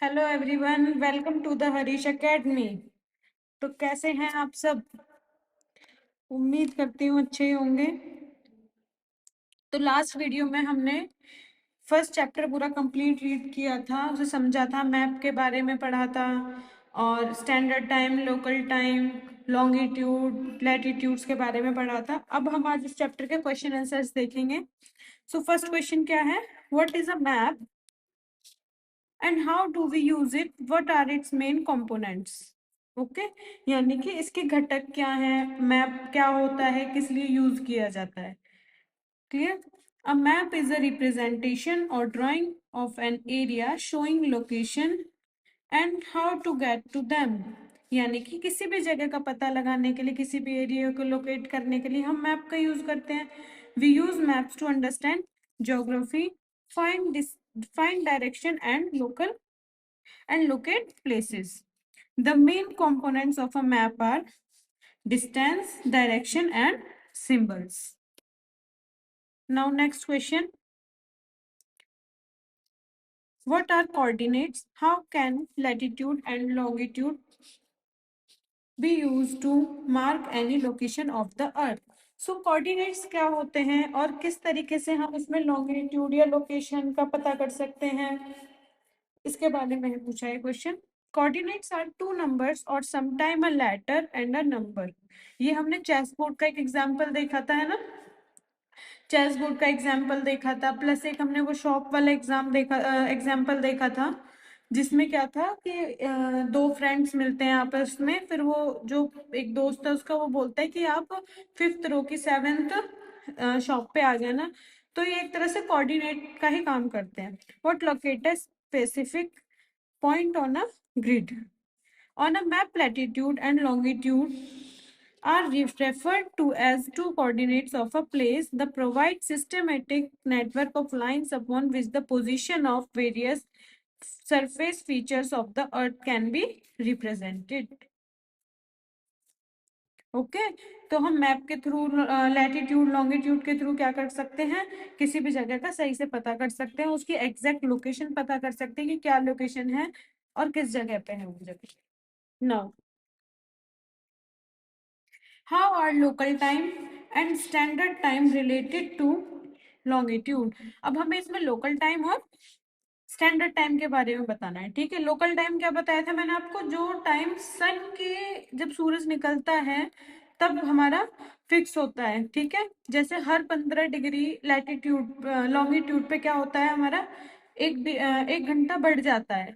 Hello everyone, welcome to the Harish academy. तो कैसे हैं आप सब? उम्मीद करती हूँ अच्छे ही होंगे। तो लास्ट वीडियो में हमने फर्स्ट चैप्टर पूरा कंप्लीट रीड किया था, उसे समझा था, मैप के बारे में पढ़ा था और standard time, local time, longitude, latitudes के बारे में पढ़ा था। अब हम आज इस चैप्टर के क्वेश्चन आंसर्स देखेंगे। सो फर्स्ट क्वेश्चन क्या है? What is a map and how do we use it, what are its main components. Okay, यानी कि इसके घटक क्या हैं, मैप क्या होता है, किस लिए यूज किया जाता है। Clear? A map is a representation or drawing of an area showing location and how to get to them. यानी कि किसी भी जगह का पता लगाने के लिए, किसी भी एरिया को लोकेट करने के लिए हम मैप का यूज करते हैं। We use maps to understand geography, find direction and locate places. The main components of a map are distance, direction, and symbols. Now, next question. What are coordinates? How can latitude and longitude be used to mark any location of the earth? So, coordinates क्या होते हैं और किस तरीके से हम उसमें longitude या location का पता कर सकते हैं, इसके बारे में पूछा है question. Coordinates are two numbers or sometime a letter and a number. ये हमने चेस बोर्ड का एक एग्जांपल देखा था, है ना? चेस बोर्ड का एग्जांपल देखा था, प्लस एक हमने वो शॉप वाला एग्जांपल देखा था, जिसमें क्या था कि दो फ्रेंड्स मिलते हैं आपस में, फिर वो जो एक दोस्त है उसका वो बोलता है कि आप फिफ्थ रो की सेवेंथ शॉप पे आ जाना। तो ये एक तरह से कोऑर्डिनेट का ही काम करते हैं। What locate specific point on a grid. On a map, latitude and longitude are referred to as two coordinates of a place. They provide systematic network of lines upon which the position of various surface features of the earth can be represented. Okay, तो हम map के through, latitude longitude के through क्या कर सकते हैं, किसी भी जगह का सही से पता कर सकते हैं, उसकी एग्जैक्ट लोकेशन पता कर सकते हैं कि क्या लोकेशन है और किस जगह पे है वो जगह। Now, how are local time and standard time related to longitude. अब हमें इसमें लोकल टाइम और स्टैंडर्ड टाइम के बारे में बताना है। ठीक है, लोकल टाइम क्या बताया था मैंने आपको, जो टाइम सन के, जब सूरज निकलता है तब हमारा फिक्स होता है। ठीक है, जैसे हर 15 डिग्री लैटिट्यूड लॉन्गिट्यूड पे क्या होता है हमारा, एक घंटा बढ़ जाता है।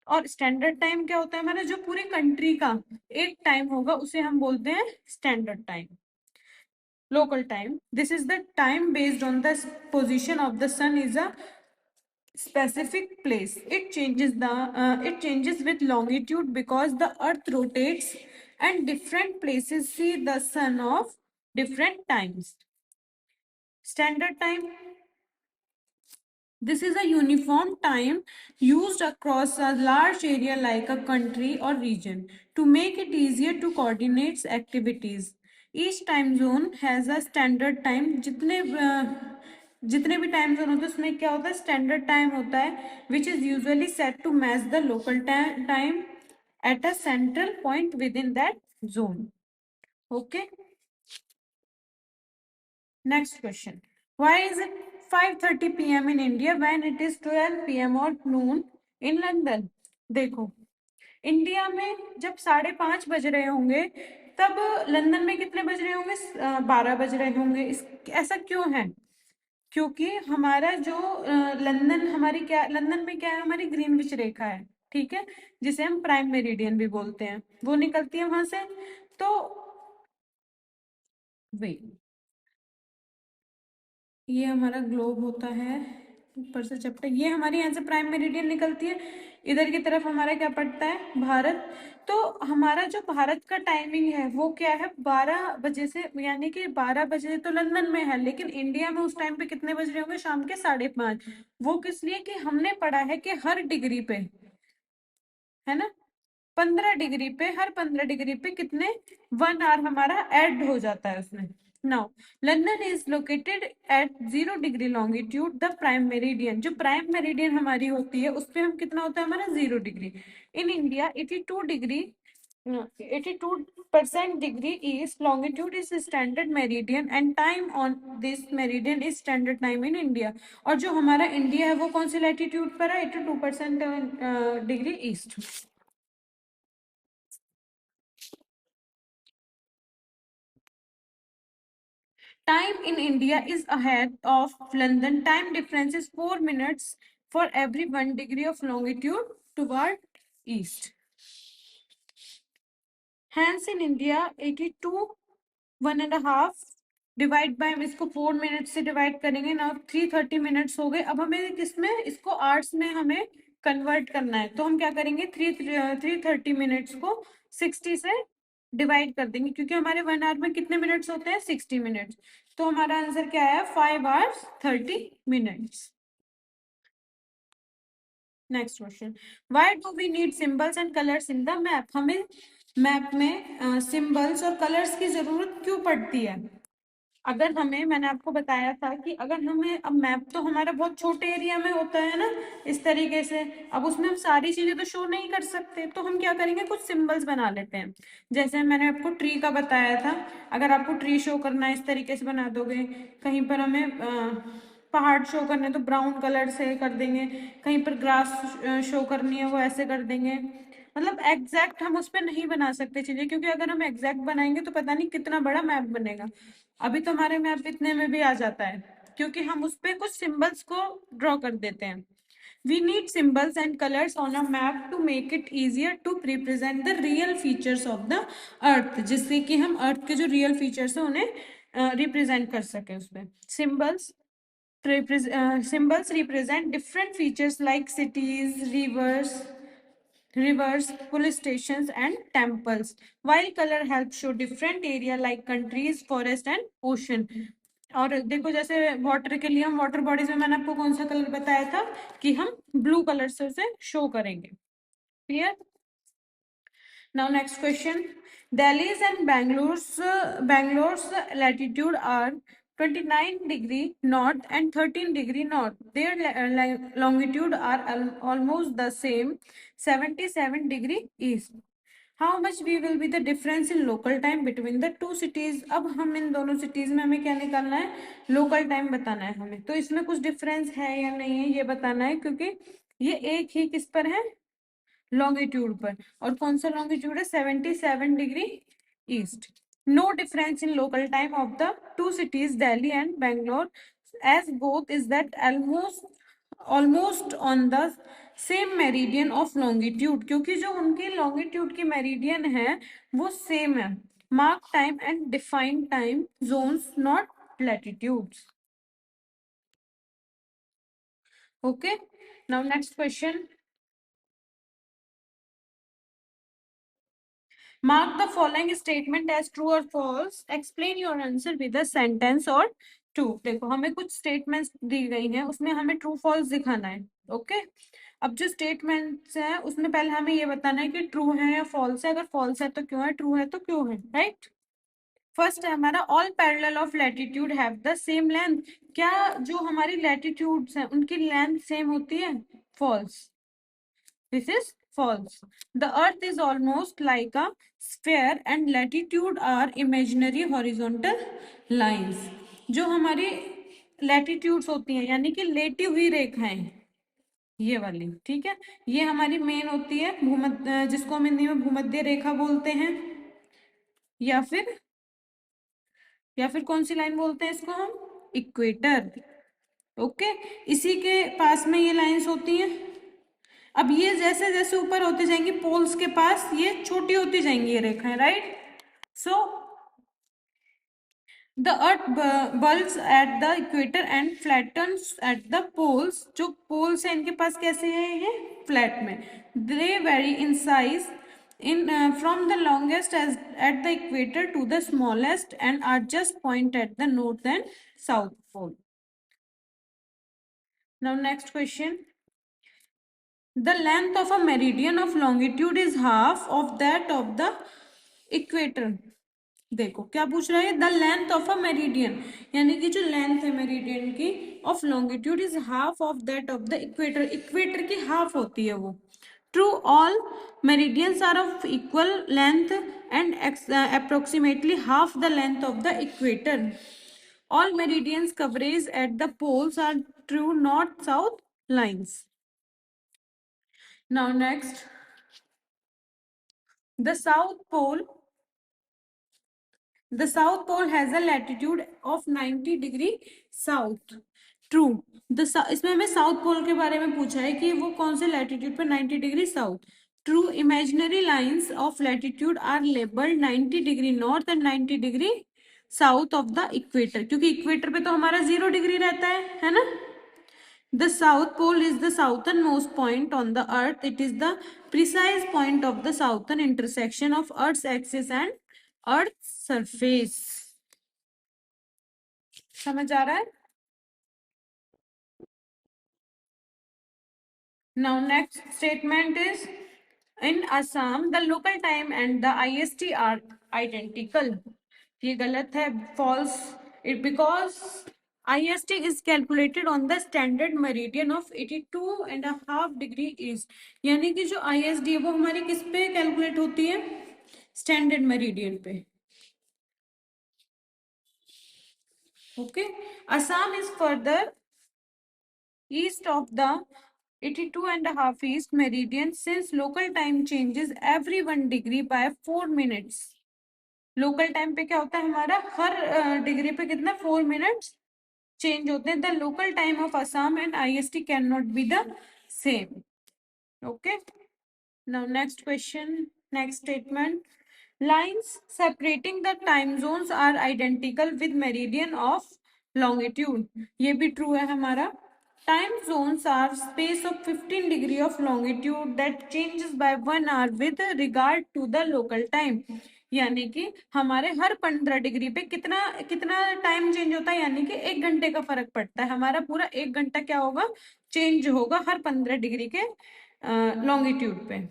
और स्टैंडर्ड टाइम क्या होता है हमारा, जो पूरी कंट्री का एक टाइम होगा उसे हम बोलते हैं standard time. Local time, this is the time based on the position of the sun is a specific place. It changes with longitude because the earth rotates and different places see the sun of different times. Standard time, this is a uniform time used across a large area like a country or region to make it easier to coordinate activities. Each time zone has a standard time. जितने भी time zone होते हैं उसमें क्या होता है, standard time होता है, which is usually set to match the local time at a central point within that zone. Okay, next question. Why is it 5:30 PM in India when it is 12 PM or noon in London? देखो, India में जब 5:30 बज रहे होंगे, तब London में कितने बज रहे होंगे? 12 बज रहे होंगे। ऐसा क्यों है? क्योंकि हमारा जो लंदन, हमारी क्या, लंदन में क्या है, हमारी ग्रीनविच रेखा है। ठीक है, जिसे हम प्राइम मेरिडियन भी बोलते हैं, वो निकलती है वहां से। तो वही, ये हमारा ग्लोब होता है, ऊपर से चपटा, ये हमारी यहाँ से प्राइम मेरिडियन निकलती है, इधर की तरफ हमारा क्या पड़ता है, भारत। तो हमारा जो भारत का टाइमिंग है वो क्या है, 12 बजे से, यानी कि 12 बजे तो लंदन में है, लेकिन इंडिया में उस टाइम पे कितने बज रहे होंगे, शाम के 5:30। वो किस लिए कि हमने पढ़ा है कि हर डिग्री पे, है ना, 15 डिग्री पे, हर 15 डिग्री पे कितने 1 आवर हमारा ऐड हो जाता है उसमें, Now, London is located at 0 degree longitude. The prime meridian, जो prime meridian हमारी होती है उस पे हम कितना होता है हमारा 0 degree. In India 82% degree east longitude is standard meridian and time on this meridian is standard time in India. और जो हमारा इंडिया है वो कौन सी लैटिट्यूड पर है? 82% degree east. Time in India is ahead of London. Time difference is 4 minutes for every 1 degree of longitude toward east. Hence in India 82 1.5 divide by, हम इसको 4 मिनट से डिवाइड करेंगे ना. 330 मिनट्स हो गए. अब हमें किसमें, इसको आवर्स में हमें कन्वर्ट करना है. तो हम क्या करेंगे, 330 मिनट्स को 60 से डिवाइड कर देंगे क्योंकि हमारे 1 आवर में कितने मिनट्स होते हैं? 60 मिनट्स. तो हमारा आंसर क्या है? 5 hours 30 minutes. Next question, why do we need symbols and colours in the map? हमें मैप में सिंबल्स और कलर्स की जरूरत क्यों पड़ती है? अगर हमें, मैंने आपको बताया था कि अगर हमें, अब मैप तो हमारा बहुत छोटे एरिया में होता है ना, इस तरीके से. अब उसमें हम सारी चीजें तो शो नहीं कर सकते, तो हम क्या करेंगे, कुछ सिंबल्स बना लेते हैं. जैसे मैंने आपको ट्री का बताया था. अगर आपको ट्री शो करना है इस तरीके से बना दोगे. कहीं पर हमें पहाड़ शो करने तो ब्राउन कलर से कर देंगे. कहीं पर ग्रास शो करनी है वो ऐसे कर देंगे. मतलब एग्जैक्ट हम उस पर नहीं बना सकते चीजें, क्योंकि अगर हम एग्जैक्ट बनाएंगे तो पता नहीं कितना बड़ा मैप बनेगा. अभी तो हमारे मैप इतने में भी आ जाता है क्योंकि हम उस पर कुछ सिंबल्स को ड्रॉ कर देते हैं. We need symbols and colors on a map to make it easier to represent the real features of the earth, जिससे कि हम अर्थ के जो रियल फीचर्स है उन्हें रिप्रेजेंट कर सके उसमें. Symbols represent different features like cities, rivers, police stations, and temples, while color helps show different area like countries, forest, and ocean. और देखो, जैसे वाटर के लिए हम वाटर बॉडीज में मैंने आपको कौन सा कलर बताया था कि हम ब्लू कलर से उसे शो करेंगे. Clear? Now next question. Delhi's and Bangalore's latitude are 29 degree north and 13 degree north. Their longitude are almost the same, 77 degree east. How much will be the difference in local time between the two cities? अब हम इन दोनों cities में हमें क्या निकालना है? local time बताना है हमें. तो इसमें कुछ difference है या नहीं है ये बताना है, क्योंकि ये एक ही किस पर है? लॉन्गिट्यूड पर. और कौन सा लॉन्गिट्यूड है? 77 degree east. No difference in local time of the two cities Delhi and Bangalore as both is that almost on the same meridian of longitude, क्योंकि जो उनकी लॉन्गिट्यूड की मेरिडियन है वो सेम है. Mark time and define time zones not latitudes. Okay, now next question. Mark the following statement as true or false. Explain your answer with a sentence or two. देखो, हमें कुछ statements दी गई हैं, उसमें हमें ट्रू फॉल्स दिखाना है. Okay, अब जो स्टेटमेंट्स हैं उसमें पहले हमें ये बताना है कि ट्रू है या फॉल्स है. अगर फॉल्स है तो क्यों है, ट्रू है तो क्यों है. राइट? फर्स्ट है हमारा, all parallel of latitude have the same length. क्या जो हमारी लैटिट्यूड्स हैं उनकी लेंथ सेम होती है? False. This is false. The earth is almost like a sphere and latitude are imaginary horizontal lines. जो हमारी latitudes होती हैं यानी कि लेटी हुई रेखाएं, ये वाली, ठीक है, ये हमारी मेन होती है भूमध्य, जिसको हम हिंदी में भूमध्य रेखा बोलते हैं, या फिर कौन सी लाइन बोलते हैं इसको हम? इक्वेटर. ओके, इसी के पास में ये लाइंस होती हैं. अब ये जैसे जैसे ऊपर होते जाएंगे पोल्स के पास ये छोटी होती जाएंगी ये रेखाएं. Right? So the earth bulges at the equator and flattens at the poles. जो पोल्स है इनके पास कैसे है? ये फ्लैट में. They vary in size in from the longest as at the equator to the smallest and are just point at the north and south pole. Now next question. The length of a meridian of longitude is half of that of the equator. देखो क्या पूछ रहा है, the length of a meridian, यानी कि जो length है meridian की of longitude is half of that of the equator, equator की हाफ होती है वो। True, all meridians are of equal length and approximately half the length of the equator. All meridians coverage at the poles are true north-south lines. Now next, the south pole. The south pole has a latitude of 90 degree south. True. इसमें हमें south pole के बारे में पूछा है कि वो कौन से लैटिट्यूड पे 90 degree south. True, imaginary lines of latitude are labelled 90 degree north and 90 degree south of the equator, क्योंकि इक्वेटर पे तो हमारा 0 डिग्री रहता है ना। The south pole is the southernmost point on the earth. It is the precise point of the southern intersection of Earth's axis and Earth's surface. समझ आ रहा है? Now next statement is, in Assam the local time and the IST are identical. ये गलत है, false. It because IST is calculated on the standard meridian of 82.5 degree east. यानी कि जो IST है वो हमारी किस पे कैलकुलेट होती है, स्टैंडर्ड मेरिडियन पे। Okay, Assam is further east of the 82.5 east meridian since local time changes every 1 degree by 4 minutes. Local time पे क्या होता है हमारा, हर डिग्री पे कितना 4 मिनट्स चेंज होते हैं। The local time of Assam and IST can not be the same. Okay, now next question, next statement, lines separating the time zones are identical with meridian of longitude। ये भी true है हमारा। time zones are space of 15 degree of longitude that changes by 1 hour with regard to the local time। यानी कि हमारे हर 15 degree पे कितना कितना टाइम चेंज होता है, यानी कि 1 घंटे का फर्क पड़ता है। हमारा पूरा 1 घंटा क्या होगा, चेंज होगा हर 15 डिग्री के लॉन्गिट्यूड पे।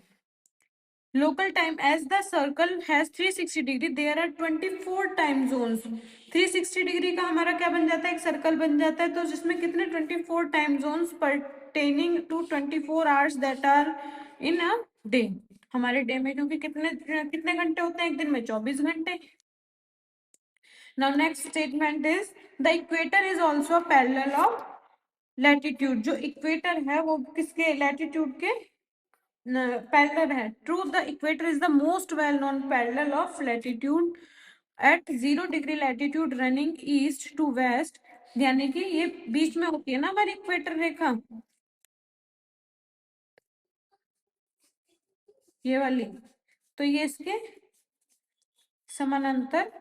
local time, as the circle has 360 degree, there are 24 time zones। 360 degree का हमारा क्या बन जाता है, एक सर्कल बन जाता है, तो जिसमें कितने 24 time zones pertaining to 24 hours that are in a day। हमारे डे में क्योंकि कितने कितने घंटे होते हैं एक दिन में, 24 घंटे। now next statement is, the equator is also a parallel of latitude। जो इक्वेटर है वो किसके, लैटिट्यूड के पैरेलल है। ट्रू, the equator is the most well known parallel of latitude at 0 degree latitude running east to west. यानी कि ये बीच में होती है ना हमारी इक्वेटर रेखा, ये वाली, तो ये इसके समानांतर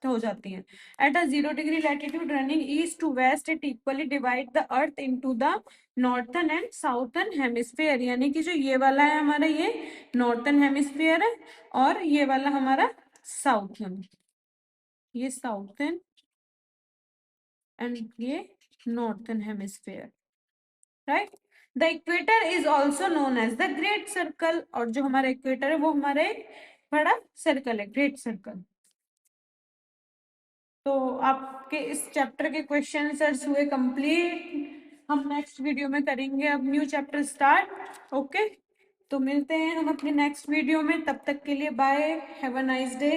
हो जाती है। At a 0 degree latitude running east to west it equally divide the earth into the northern and southern hemisphere. यानी कि जो ये वाला है हमारा, ये नॉर्थर्न हेमिस्फीयर है और ये वाला हमारा साउथर्न, ये साउथर्न एंड ये northern hemisphere, right. The equator is also known as the great circle, और जो हमारा इक्वेटर है वो हमारा एक बड़ा सर्कल है, ग्रेट सर्कल। तो आपके इस चैप्टर के क्वेश्चन आंसर्स हुए कंप्लीट। हम नेक्स्ट वीडियो में करेंगे अब न्यू चैप्टर स्टार्ट। ओके, तो मिलते हैं हम अपने नेक्स्ट वीडियो में, तब तक के लिए bye, have a nice day.